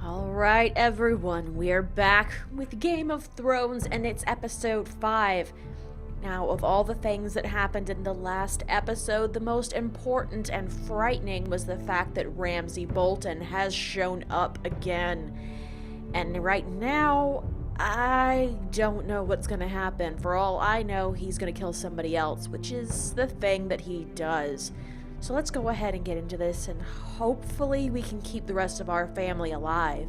Alright, everyone, we are back with Game of Thrones, and it's episode 5. Now, of all the things that happened in the last episode, the most important and frightening was the fact that Ramsay Bolton has shown up again. And right now, I don't know what's gonna happen. For all I know, he's gonna kill somebody else, which is the thing that he does. So let's go ahead and get into this, and hopefully we can keep the rest of our family alive.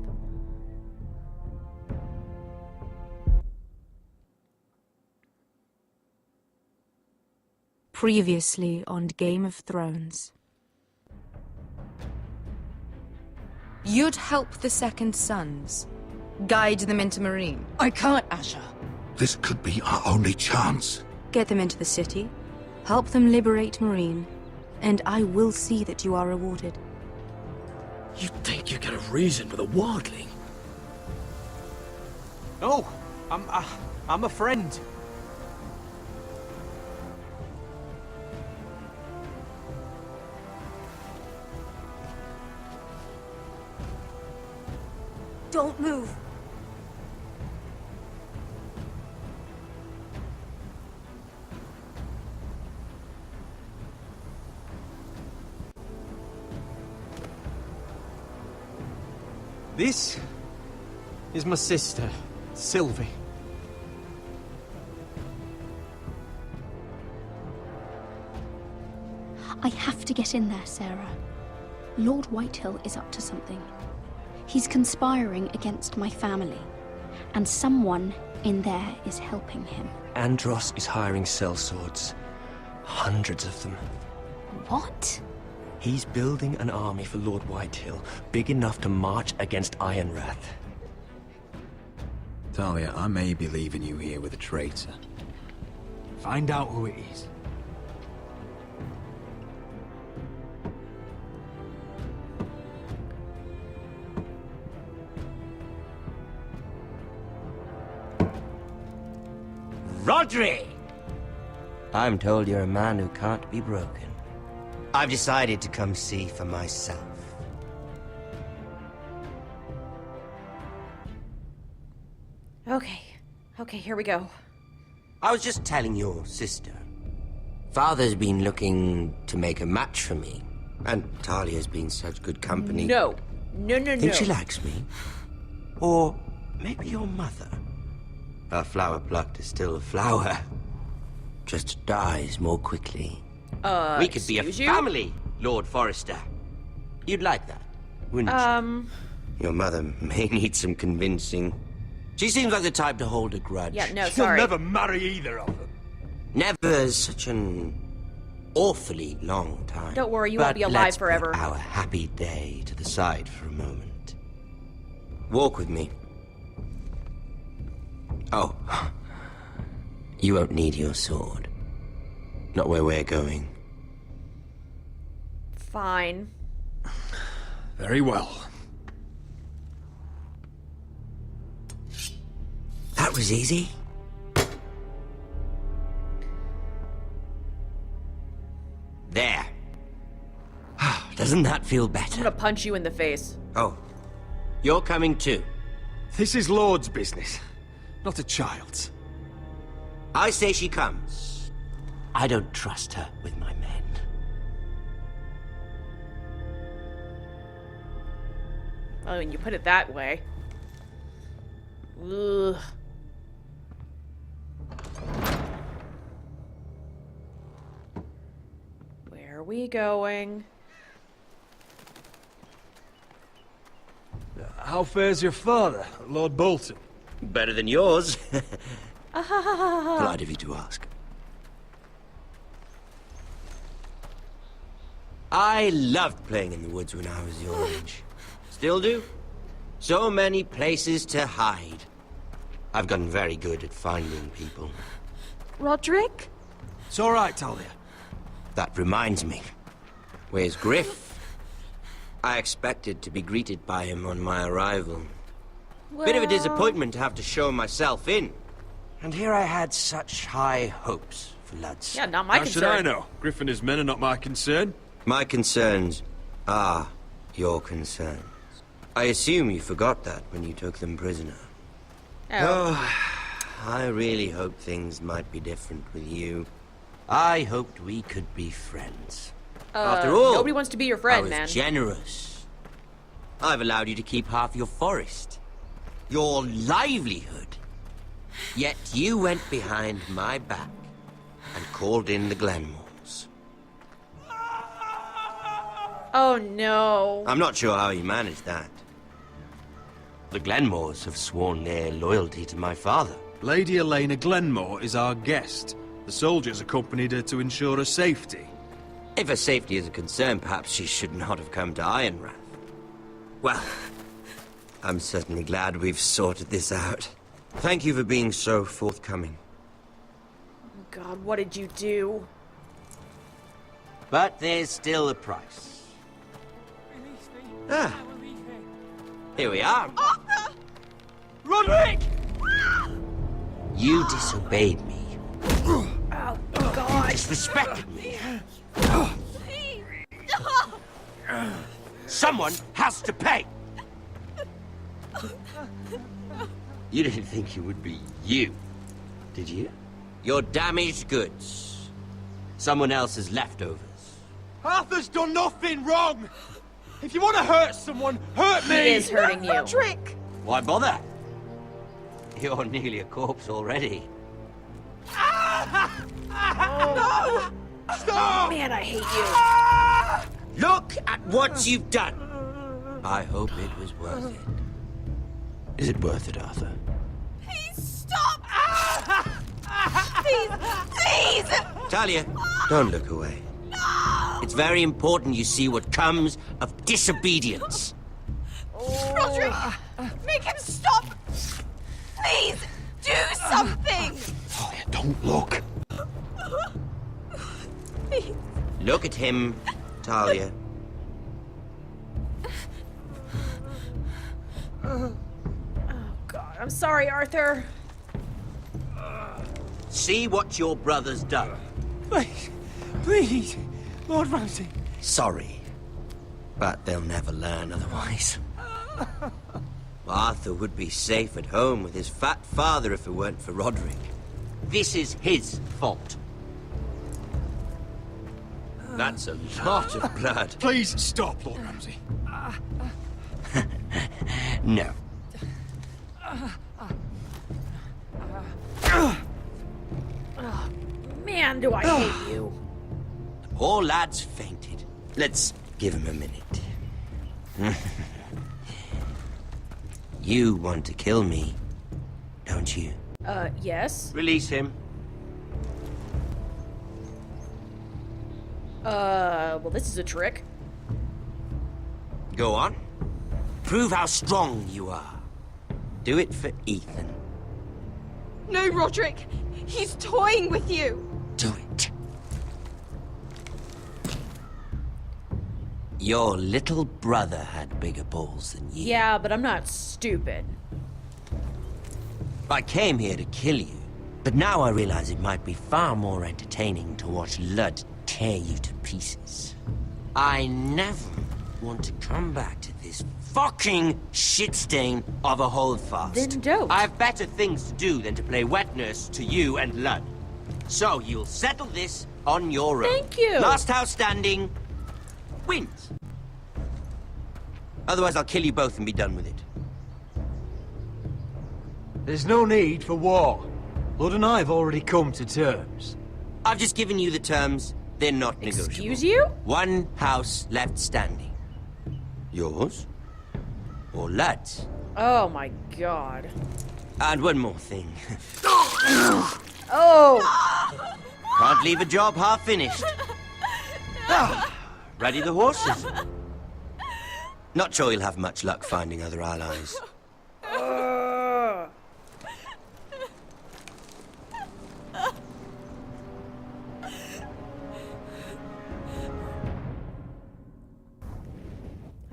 Previously on Game of Thrones. You'd help the Second Sons. Guide them into Marine. I can't, Asha. This could be our only chance. Get them into the city. Help them liberate Marine. And I will see that you are rewarded. You think you got a reason with a wardling? No, I'm a friend. Don't move. This is my sister, Sylvie. I have to get in there, Sarah. Lord Whitehill is up to something. He's conspiring against my family, and someone in there is helping him. Andros is hiring sellswords. Hundreds of them. What? He's building an army for Lord Whitehill, big enough to march against Ironrath. Talia, I may be leaving you here with a traitor. Find out who it is. Rodri! I'm told you're a man who can't be broken. I've decided to come see for myself. Okay, here we go. I was just telling your sister. Father's been looking to make a match for me. And Talia's been such good company. No. Think she likes me? Or maybe your mother? A flower plucked is still a flower. Just dies more quickly. We could be a family, Lord Forrester. You'd like that, wouldn't you? Your mother may need some convincing. She seems like the type to hold a grudge. Yeah, no, sorry. You'll never marry either of them. Never is such an awfully long time. Don't worry, you won't be alive forever. Put our happy day to the side for a moment. Walk with me. Oh. You won't need your sword. Not where we're going. Fine. Very well. That was easy. There. Doesn't that feel better? I'm gonna punch you in the face. Oh. You're coming too. This is Lord's business, not a child's. I say she comes. I don't trust her with my men. Oh, when you put it that way. Ugh. Where are we going? How fares your father, Lord Bolton? Better than yours. Polite of you to ask. I loved playing in the woods when I was your age. Still do. So many places to hide. I've gotten very good at finding people. Roderick? It's all right, Talia. That reminds me. Where's Griff? I expected to be greeted by him on my arrival. Well... Bit of a disappointment to have to show myself in. And here I had such high hopes for Lutz. Yeah, not my How concern. should I know? Griff and his men are not my concern. My concerns are your concerns. I assume you forgot that when you took them prisoner. Oh. I really hoped things might be different with you. I hoped we could be friends. After all, nobody wants to be your friend, I was man. generous. I've allowed you to keep half your forest. Your livelihood. Yet you went behind my back and called in the Glenmores. Oh no. I'm not sure how you managed that. The Glenmores have sworn their loyalty to my father. Lady Elena Glenmore is our guest. The soldiers accompanied her to ensure her safety. If her safety is a concern, perhaps she should not have come to Ironrath. Well, I'm certainly glad we've sorted this out. Thank you for being so forthcoming. God, what did you do? But there's still a price. Ah. Here we are. Arthur! Roderick! You disobeyed me. Oh, God. Disrespected me. Someone has to pay! You didn't think it would be you, did you? Your damaged goods. Someone else's leftovers. Arthur's done nothing wrong! If you want to hurt someone, hurt me! He is hurting you. Roderick! Why bother? You're nearly a corpse already. No! Stop! Man, I hate you. Look at what you've done! I hope it was worth it. Is it worth it, Arthur? Please stop! Please! Please! Talia, don't look away. No! It's very important you see what comes of disobedience. Roderick! Make him stop! Please! Do something! Talia, don't look. Please. Look at him, Talia. Oh, God. I'm sorry, Arthur. See what your brother's done. Please, please, Lord Ramsay. Sorry, but they'll never learn otherwise. Arthur would be safe at home with his fat father if it weren't for Roderick. This is his fault. That's a lot of blood. Please stop, Lord Ramsay. No. Man, do I hate you. The poor lad's fainted. Let's give him a minute. You want to kill me, don't you? Yes. Release him. Well, this is a trick. Go on. Prove how strong you are. Do it for Ethan. No, Roderick! He's toying with you! Do it. Your little brother had bigger balls than you. Yeah, but I'm not stupid. I came here to kill you, but now I realize it might be far more entertaining to watch Lud tear you to pieces. I never want to come back to this fucking shit stain of a holdfast. Then don't. I have better things to do than to play wet nurse to you and Lud. So you'll settle this on your own. Thank you. Last house standing wins. Otherwise I'll kill you both and be done with it. There's no need for war. Lord and I have already come to terms. I've just given you the terms. They're not negotiable. Excuse you? One house left standing. Yours? Or Lud's? Oh my God. And one more thing. Oh! Can't leave a job half finished. Ready the horses? Not sure you'll have much luck finding other allies.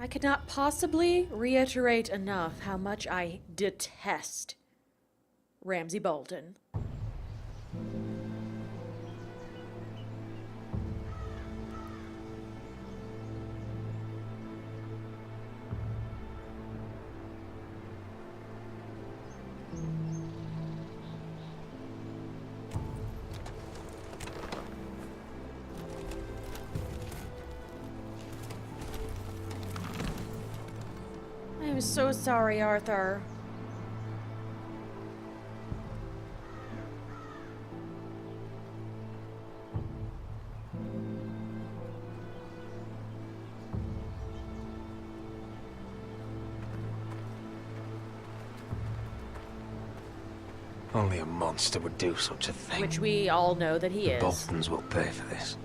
I could not possibly reiterate enough how much I detest Ramsay Bolton. I'm so sorry, Arthur. Only a monster would do such a thing. Which we all know that he The is. Boltons will pay for this.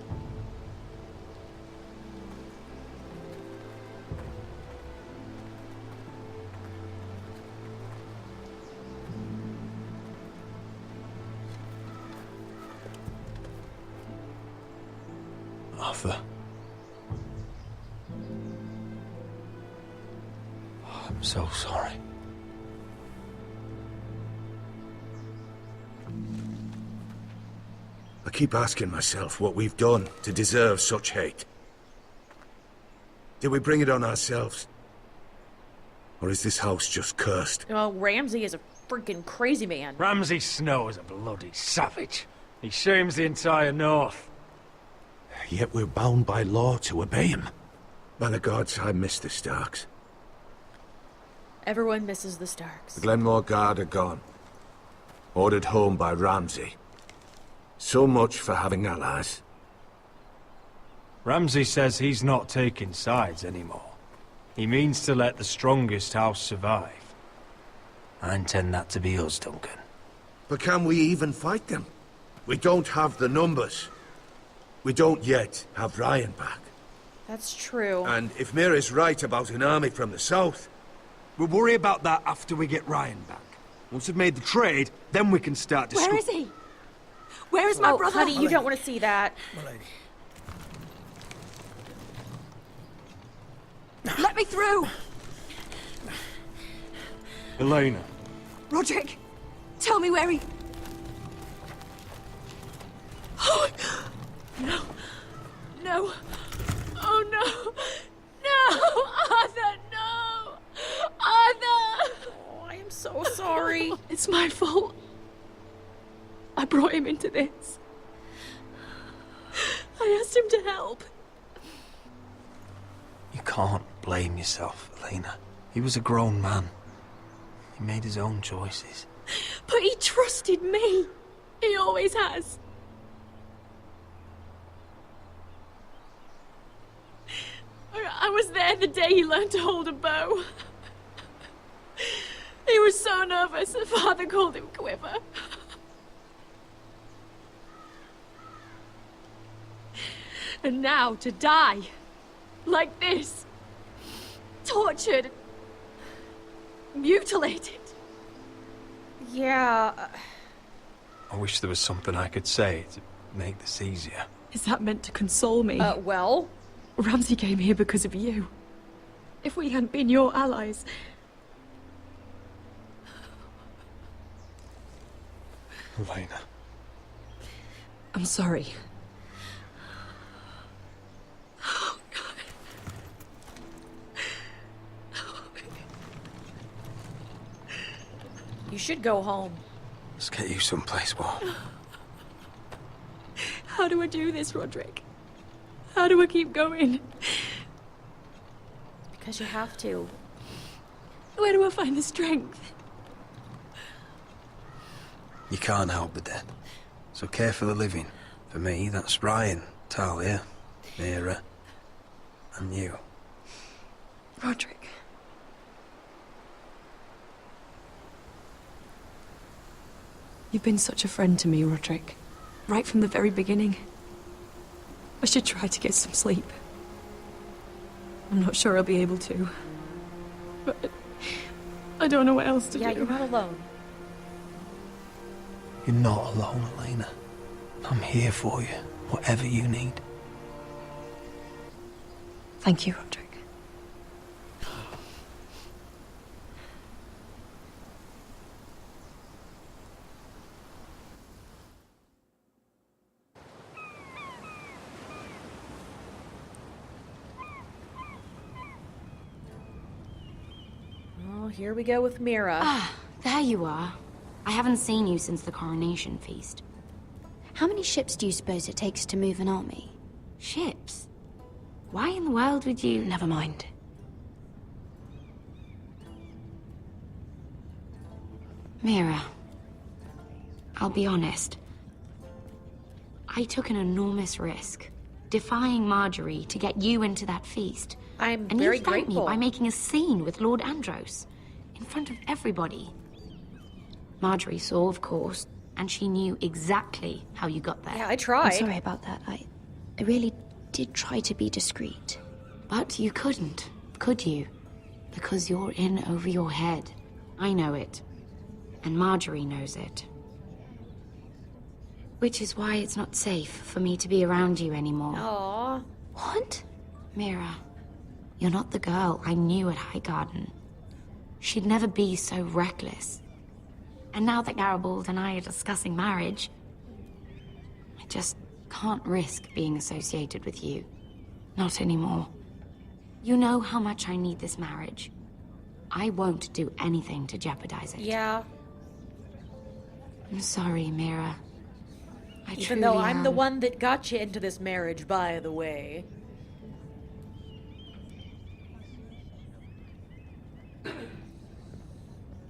Arthur. Oh, I'm so sorry. I keep asking myself what we've done to deserve such hate. Did we bring it on ourselves? Or is this house just cursed? Well, Ramsay is a freaking crazy man. Ramsay Snow is a bloody savage. He shames the entire North. Yet we're bound by law to obey him. Man of gods, I miss the Starks. Everyone misses the Starks. The Glenmore Guard are gone. Ordered home by Ramsay. So much for having allies. Ramsay says he's not taking sides anymore. He means to let the strongest house survive. I intend that to be us, Duncan. But can we even fight them? We don't have the numbers. We don't yet have Ryan back. That's true. And if Mira's right about an army from the south... We'll worry about that after we get Ryan back. Once we've made the trade, then we can start discussing. Where is he? Where is my Oh, brother? honey, you don't want to see that. Let me through! Elena. Roderick, tell me where he... Oh, no. No. Oh, no. No! Arthur, no! Arthur! Oh, I am so sorry. It's my fault. I brought him into this. I asked him to help. You can't blame yourself, Elena. He was a grown man. He made his own choices. But he trusted me. He always has. I was there the day he learned to hold a bow. He was so nervous that Father called him Quiver. And now to die. Like this. Tortured. Mutilated. Yeah. I wish there was something I could say to make this easier. Is that meant to console me? Well? Ramsay came here because of you. If we hadn't been your allies... Elena. I'm sorry. You should go home. Let's get you someplace warm. How do I do this, Roderick? How do I keep going? Because you have to. Where do I find the strength? You can't help the dead. So care for the living. For me, that's Ryan, Talia, Mira, and you. Roderick. You've been such a friend to me, Roderick. Right from the very beginning. I should try to get some sleep. I'm not sure I'll be able to. But I don't know what else to do. Yeah, you're not alone. You're not alone, Elena. I'm here for you, whatever you need. Thank you, Roderick. Oh, here we go with Mira. Ah, there you are. I haven't seen you since the coronation feast. How many ships do you suppose it takes to move an army? Ships? Why in the world would you... Never mind. Mira, I'll be honest. I took an enormous risk, defying Marjorie to get you into that feast. I'm and very you thanked grateful. me by making a scene with Lord Andros, in front of everybody. Marjorie saw, of course, and she knew exactly how you got there. Yeah, I tried. I'm sorry about that. I really did try to be discreet. But you couldn't, could you? Because you're in over your head. I know it. And Marjorie knows it. Which is why it's not safe for me to be around you anymore. Aww. What? Mira, you're not the girl I knew at Highgarden. She'd never be so reckless. And now that Garibald and I are discussing marriage, I just can't risk being associated with you. Not anymore. You know how much I need this marriage. I won't do anything to jeopardize it. Yeah. I'm sorry, Mira. Even though I'm the one that got you into this marriage, by the way.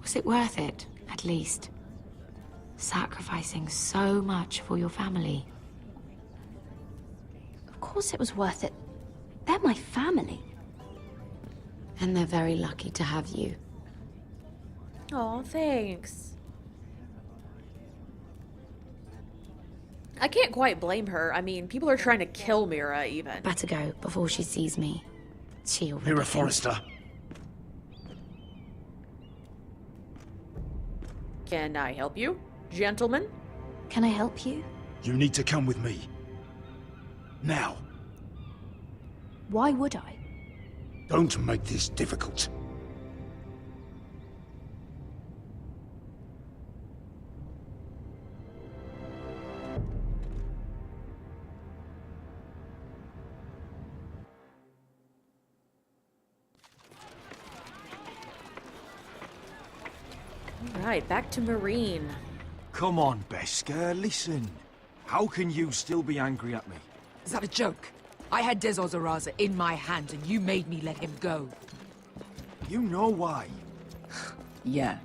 Was it worth it, at least? Sacrificing so much for your family. Of course it was worth it. They're my family. And they're very lucky to have you. Aw, thanks. I can't quite blame her. I mean, people are trying to kill Mira, even. Better go before she sees me. She already Mira thinks- Forrester. Can I help you, gentlemen? Can I help you? You need to come with me. Now. Why would I? Don't make this difficult. Alright, back to Marine. Come on, Beskar, listen. How can you still be angry at me? Is that a joke? I had Des Ozaraza in my hand and you made me let him go. You know why. Yeah,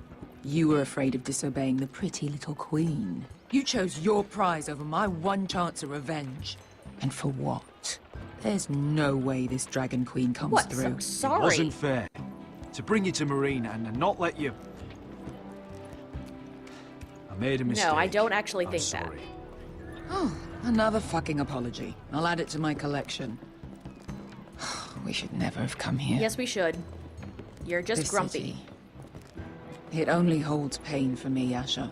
you were afraid of disobeying the pretty little queen. You chose your prize over my one chance of revenge. And for what? There's no way this Dragon Queen comes What? through. I'm sorry. It wasn't fair. To bring you to Marine and not let you... I made a mistake. No, I don't actually I'm think sorry. Oh, another fucking apology. I'll add it to my collection. We should never have come here. Yes, we should. You're just This grumpy. city. It only holds pain for me, Asher.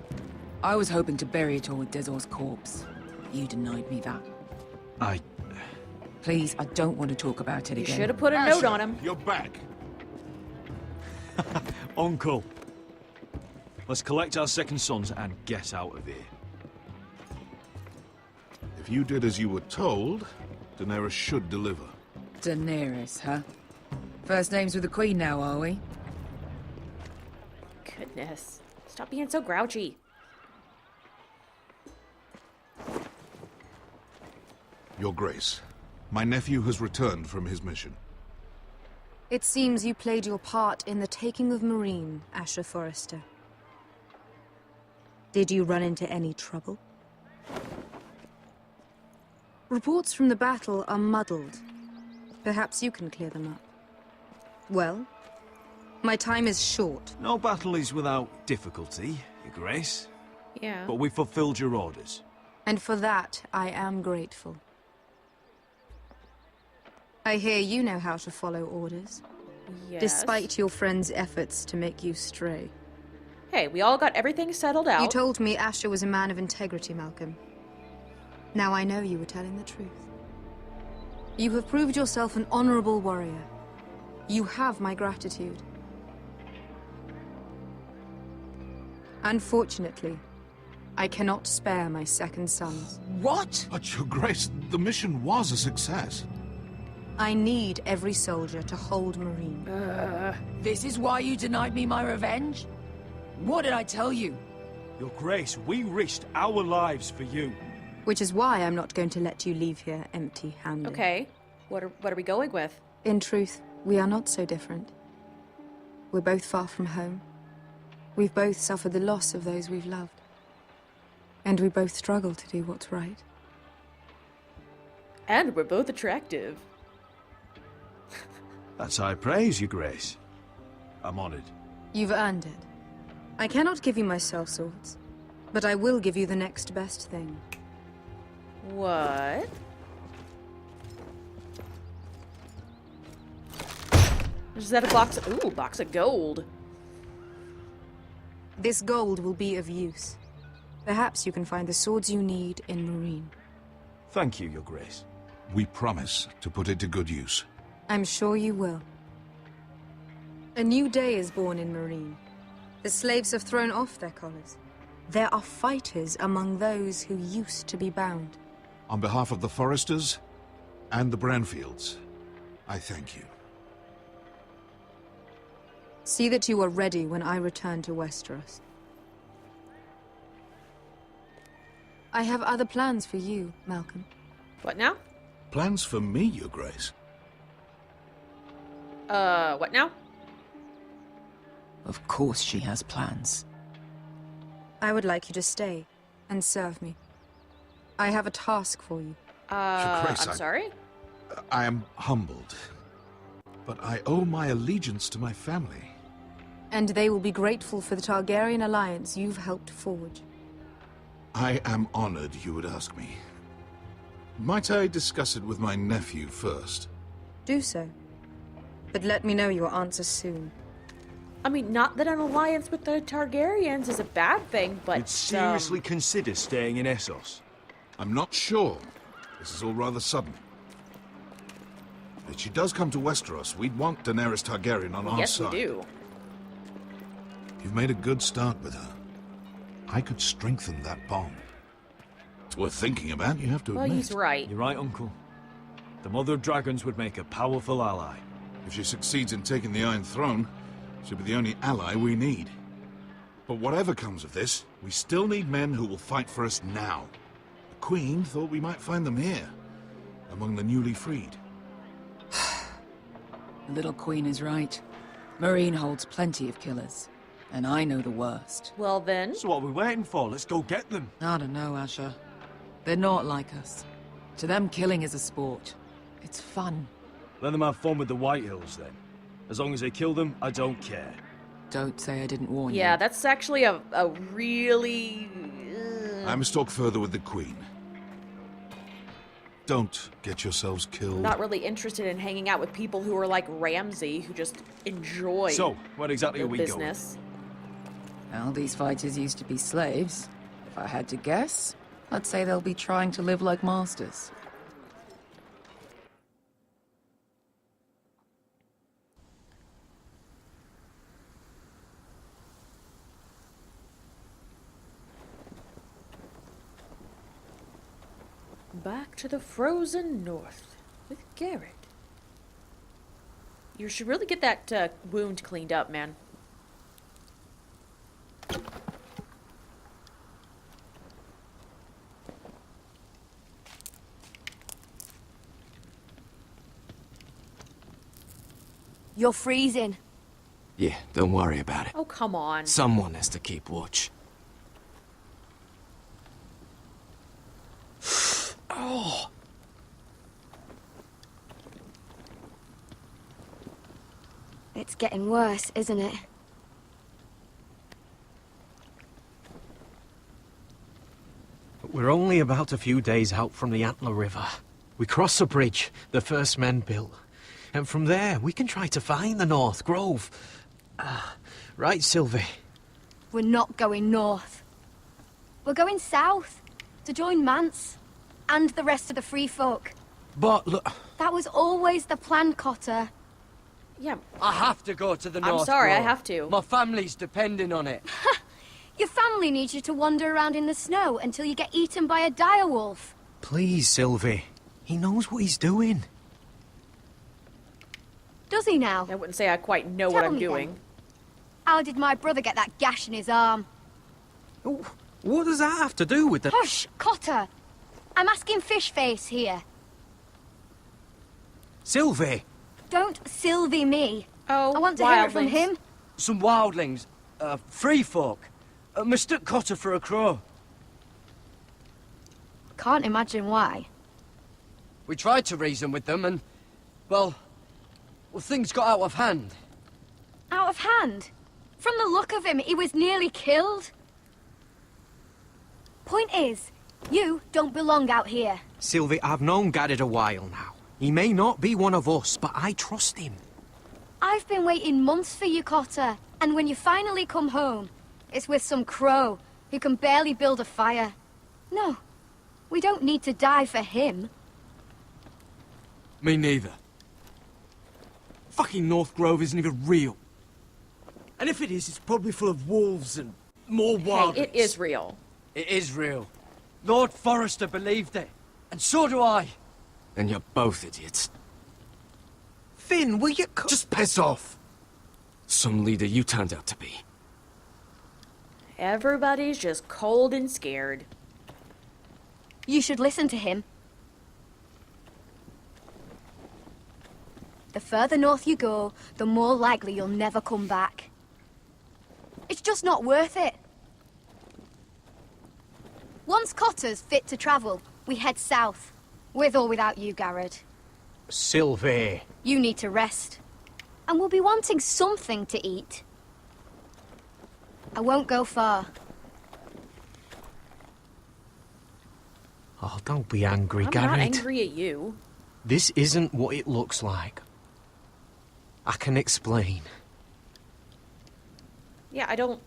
I was hoping to bury it all with Dezor's corpse. You denied me that. Please, I don't want to talk about it You again. should have put a note on him. You're back. Uncle. Let's collect our second sons and get out of here. If you did as you were told, Daenerys should deliver. Daenerys, huh? First names with the Queen now, are we? Goodness. Stop being so grouchy. Your Grace, my nephew has returned from his mission. It seems you played your part in the taking of Marine, Asher Forrester. Did you run into any trouble? Reports from the battle are muddled. Perhaps you can clear them up. Well, my time is short. No battle is without difficulty, Your Grace. Yeah. But we fulfilled your orders. And for that, I am grateful. I hear you know how to follow orders, Yes. despite your friend's efforts to make you stray. Hey, we all got everything settled out. You told me Asher was a man of integrity, Malcolm. Now I know you were telling the truth. You have proved yourself an honorable warrior. You have my gratitude. Unfortunately, I cannot spare my second sons. What? But, Your Grace, the mission was a success. I need every soldier to hold Marine. This is why you denied me my revenge? What did I tell you? Your Grace, we risked our lives for you. Which is why I'm not going to let you leave here empty-handed. Okay. What are we going with? In truth, we are not so different. We're both far from home. We've both suffered the loss of those we've loved. And we both struggle to do what's right. And we're both attractive. That's high praise, Your Grace. I'm honored. You've earned it. I cannot give you my sellswords, but I will give you the next best thing. What? Is that a box? Ooh, box of gold. This gold will be of use. Perhaps you can find the swords you need in Marine. Thank you, Your Grace. We promise to put it to good use. I'm sure you will. A new day is born in Marine. The slaves have thrown off their collars. There are fighters among those who used to be bound. On behalf of the Foresters and the Branfields, I thank you. See that you are ready when I return to Westeros. I have other plans for you, Malcolm. What now? Plans for me, Your Grace? What now? Of course she has plans. I would like you to stay and serve me. I have a task for you. Your Grace, I'm sorry? I am humbled, but I owe my allegiance to my family. And they will be grateful for the Targaryen alliance you've helped forge. I am honored you would ask me. Might I discuss it with my nephew first? Do so. But let me know your answer soon. I mean, not that an alliance with the Targaryens is a bad thing, but... You'd seriously consider staying in Essos? I'm not sure. This is all rather sudden. If she does come to Westeros, we'd want Daenerys Targaryen on our side. Yes, we do. You've made a good start with her. I could strengthen that bond. It's worth thinking about, you have to admit. Well, he's right. You're right, Uncle. The Mother of Dragons would make a powerful ally. If she succeeds in taking the Iron Throne, she'll be the only ally we need. But whatever comes of this, we still need men who will fight for us now. The Queen thought we might find them here, among the newly freed. The little Queen is right. Marine holds plenty of killers. And I know the worst. Well then... So what are we waiting for? Let's go get them. I don't know, Asher. They're not like us. To them, killing is a sport. It's fun. Let them have fun with the White Hills, then. As long as they kill them, I don't care. Don't say I didn't warn you. Yeah, that's actually a really... I must talk further with the Queen. Don't get yourselves killed. I'm not really interested in hanging out with people who are like Ramsay, who just enjoy So, where exactly the are we business. going? Well, these fighters used to be slaves. If I had to guess, I'd say they'll be trying to live like masters. Back to the frozen north with Garrett. You should really get that wound cleaned up, man. You're freezing. Yeah, don't worry about it. Oh, come on. Someone has to keep watch. Oh. It's getting worse, isn't it? We're only about a few days out from the Antler River. We cross a bridge the first men built. And from there, we can try to find the North Grove. Right, Sylvie? We're not going north. We're going south to join Mance and the rest of the Free Folk. But look... That was always the plan, Cotter. Yeah. I have to go to the North I'm sorry, I Grove. have to. My family's depending on it. Your family needs you to wander around in the snow until you get eaten by a direwolf. Please, Sylvie. He knows what he's doing. Does he now? I wouldn't say I quite know what I'm doing. Then. How did my brother get that gash in his arm? What does that have to do with the... Hush, Cotter! I'm asking Fishface here. Sylvie! Don't Sylvie me. Oh, I want to hear it from him. Some wildlings. free folk. Mistook Cotter for a crow. Can't imagine why. We tried to reason with them and, well, things got out of hand. Out of hand? From the look of him, he was nearly killed. Point is, you don't belong out here. Sylvie, I've known Garrett a while now. He may not be one of us, but I trust him. I've been waiting months for you, Cotter. And when you finally come home, it's with some crow who can barely build a fire. No, we don't need to die for him. Me neither. Fucking North Grove isn't even real. And if it is, it's probably full of wolves and more wild. Hey, it is real. It is real. Lord Forrester believed it. And so do I. And you're both idiots. Finn, will you just piss off? Some leader you turned out to be. Everybody's just cold and scared. You should listen to him. The further north you go, the more likely you'll never come back. It's just not worth it. Once Cotter's fit to travel, we head south. With or without you, Garrett. Sylvie. You need to rest. And we'll be wanting something to eat. I won't go far. Oh, don't be angry, I'm Garrett. not angry at you. This isn't what it looks like. I can explain. Yeah, I don't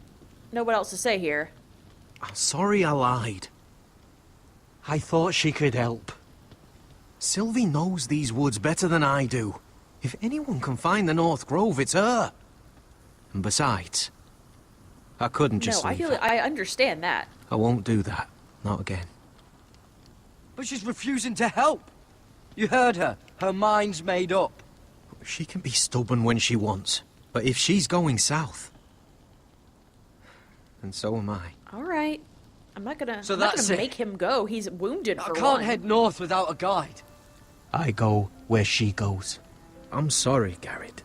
know what else to say here. I'm sorry I lied. I thought she could help. Sylvie knows these woods better than I do. If anyone can find the North Grove, it's her. And besides, I couldn't just leave her. I understand that. I won't do that. Not again. But she's refusing to help. You heard her. Her mind's made up. She can be stubborn when she wants. But if she's going south, then so am I. All right. I'm not gonna that's it. make him go. He's wounded for I can't one. head north without a guide. I go where she goes. I'm sorry, Garrett.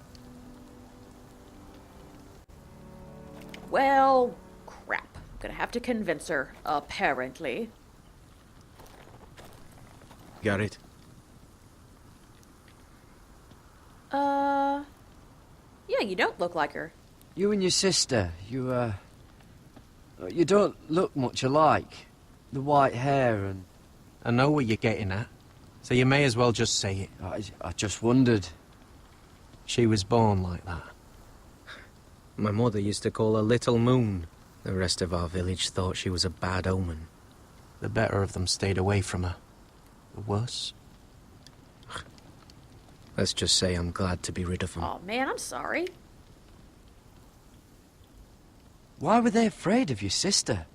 Well, crap. I'm gonna have to convince her, apparently. Garrett? Yeah, you don't look like her. You and your sister, you don't look much alike. The white hair and... I know what you're getting at, so you may as well just say it. I just wondered. She was born like that. My mother used to call her Little Moon. The rest of our village thought she was a bad omen. The better of them stayed away from her. The worse? Let's just say I'm glad to be rid of them. Oh man, I'm sorry. Why were they afraid of your sister?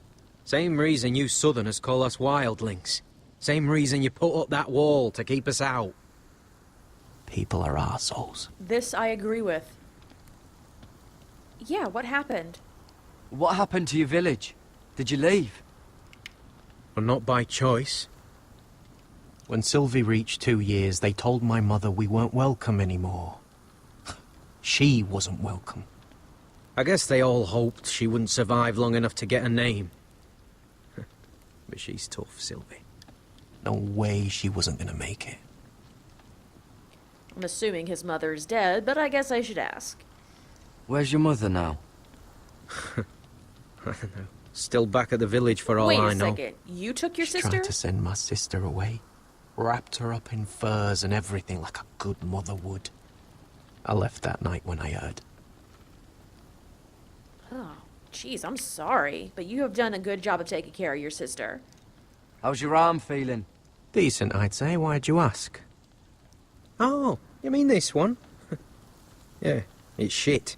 Same reason you Southerners call us wildlings. Same reason you put up that wall to keep us out. People are arseholes. This I agree with. Yeah, what happened? What happened to your village? Did you leave? Well, not by choice. When Sylvie reached 2 years, they told my mother we weren't welcome anymore. She wasn't welcome. I guess they all hoped she wouldn't survive long enough to get a name. But she's tough, Sylvie. No way she wasn't gonna make it. I'm assuming his mother's dead, but I guess I should ask. Where's your mother now? I don't know. Still back at the village for all I know. Wait a second. You took your sister? Tried to send my sister away. Wrapped her up in furs and everything like a good mother would. I left that night when I heard. Oh, jeez, I'm sorry, but you have done a good job of taking care of your sister. How's your arm feeling? Decent, I'd say. Why'd you ask? Oh, you mean this one? Yeah, it's shit.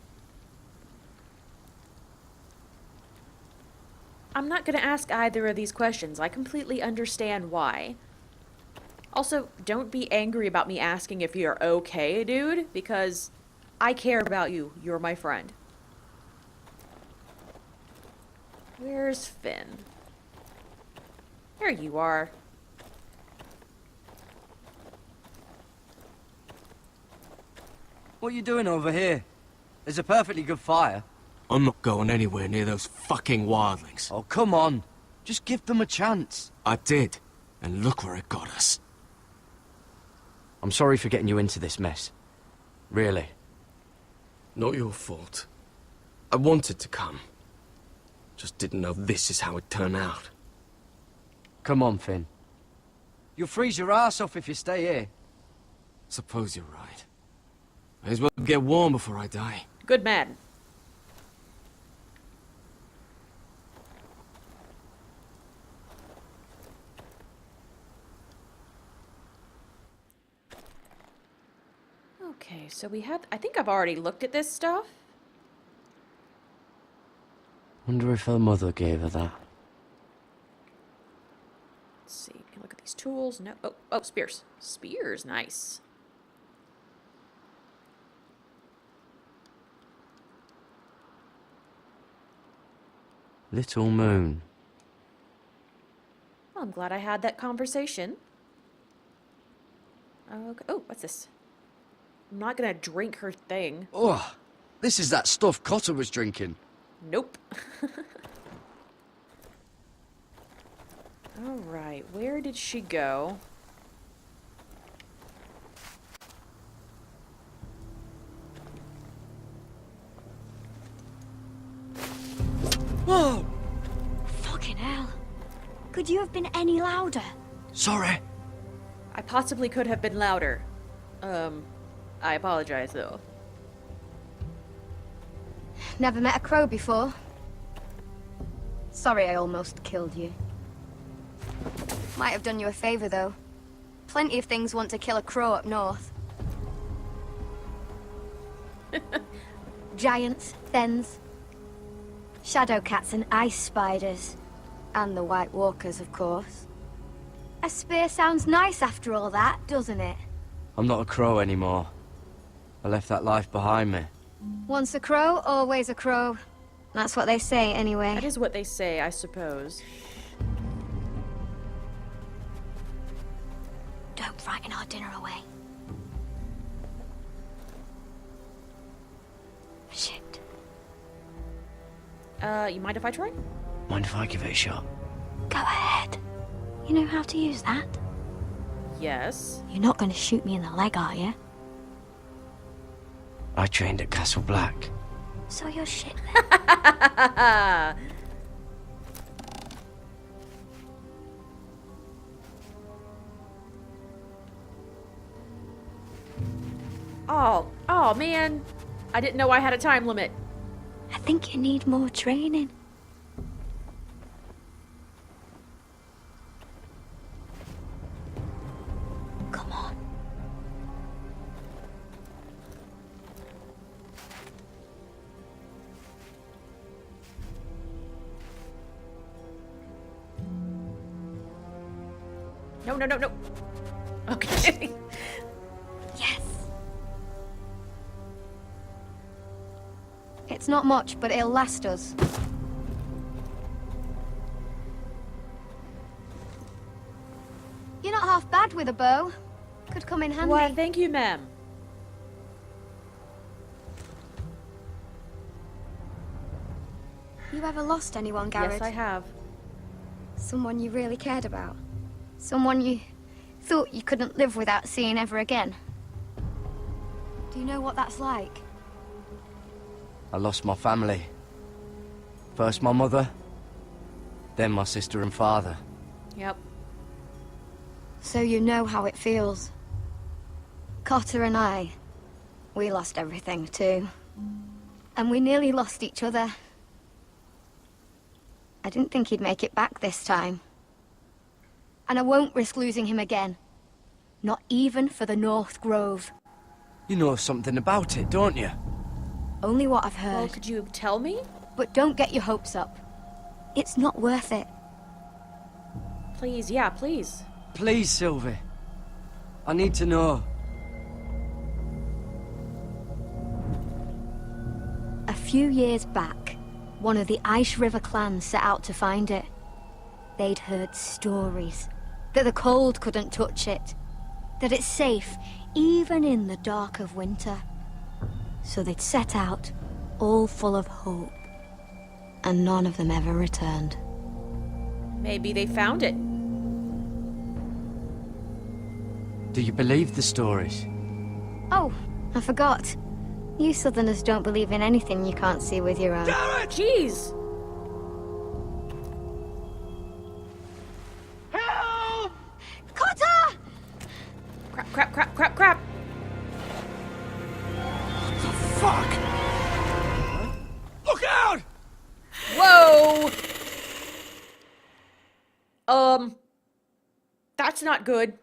I'm not gonna ask either of these questions. I completely understand why. Also, don't be angry about me asking if you're okay, dude, because I care about you. You're my friend. Where's Finn? There you are. What are you doing over here? There's a perfectly good fire. I'm not going anywhere near those fucking wildlings. Oh, come on. Just give them a chance. I did, and look where it got us. I'm sorry for getting you into this mess. Really. Not your fault. I wanted to come. Just didn't know this is how it'd turn out. Come on, Finn. You'll freeze your ass off if you stay here. Suppose you're right. May as well get warm before I die. Good man. Okay, so we have... I think I've already looked at this stuff. Wonder if her mother gave her that. Let's see. Can look at these tools. No. Oh, spears. Spears, nice. Little moon. Well, I'm glad I had that conversation. Okay. Oh, what's this? I'm not gonna drink her thing. Oh, this is that stuff Cotter was drinking. Nope. Alright, where did she go? Whoa! Fucking hell. Could you have been any louder? Sorry. I possibly could have been louder. I apologize, though. Never met a crow before. Sorry I almost killed you. Might have done you a favor, though. Plenty of things want to kill a crow up north. Giants, thens, shadow cats and ice spiders. And the White Walkers, of course. A spear sounds nice after all that, doesn't it? I'm not a crow anymore. I left that life behind me. Once a crow, always a crow. That's what they say, anyway. That is what they say, I suppose. Don't frighten our dinner away. Shit. You mind if I try? Mind if I give it a shot? Go ahead. You know how to use that? Yes. You're not going to shoot me in the leg, are you? I trained at Castle Black. So you're shit then. Oh man. I didn't know I had a time limit. I think you need more training. Come on. No. Okay. Yes. It's not much, but it'll last us. You're not half bad with a bow. Could come in handy. Why, thank you, ma'am. You ever lost anyone, Garrett? Yes, I have. Someone you really cared about? Someone you thought you couldn't live without seeing ever again? Do you know what that's like? I lost my family. First my mother, then my sister and father. Yep. So you know how it feels. Cotter and I, we lost everything too. And we nearly lost each other. I didn't think he'd make it back this time. And I won't risk losing him again. Not even for the North Grove. You know something about it, don't you? Only what I've heard. Well, could you tell me? But don't get your hopes up. It's not worth it. Please, yeah, please. Please, Sylvie. I need to know. A few years back, one of the Ice River clans set out to find it. They'd heard stories that the cold couldn't touch it, that it's safe even in the dark of winter. So they'd set out, all full of hope. and none of them ever returned. Maybe they found it. Do you believe the stories? Oh, I forgot. You Southerners don't believe in anything you can't see with your own. Jeez! Help! Cotter! Crap, crap, crap, crap, crap! What the fuck? Look out! Whoa! That's not good.